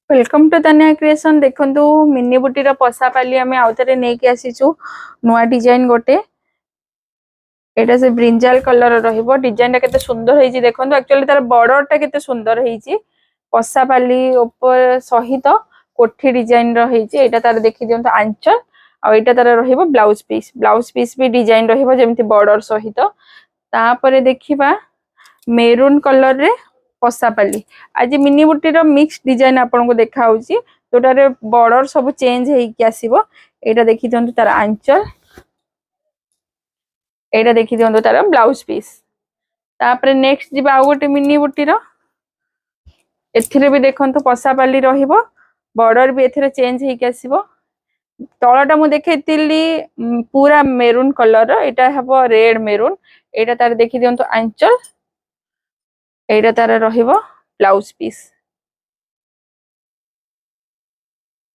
Welcome to Tania creation. देखंतु मिनी बुटीर पसापाली आम आउथरे नेकी आसीचु नुआ डिजाइन गोटे एटा से ब्रिंजाल कलर रहिबो। डिजाइन टा केते सुंदर हेजी देखंतु। एक्चुअली तार बॉर्डर टा केते सुंदर हेजी। पसापाली ऊपर सहित कोठी डिजाइन रहिजी। एटा तार देखि दियंतु आंचल आ एटा तार रहिबो ब्लाउज पीस। ब्लाउज पीस भी डिजाइन रहिबो जेमति बॉर्डर सहित। तापरे देखिबा मेरून कलर रे पसापाली। आज मिनी बुटीर मिक्स डिजाइन आपन को देखा होउची जोटारे बॉर्डर सब चेंज हेकी आसीबो। एटा देखि दियंतु तार आंचल, एटा देखि दियंतु तार ब्लाउज पीस। तापरे नेक्स्ट जिबा आ गोटे मिनी बुटीर एथिरे भी देखंतु पसापाली रहिबो। बॉर्डर भी एथिरे चेंज हेकी आसीबो। तळटा मु देखैतिली पूरा मेरून कलर, एटा हबो रेड मेरून। एटा तार देखि दियंतु आंचल, एटा तार रहिबो ब्लाउज पीस।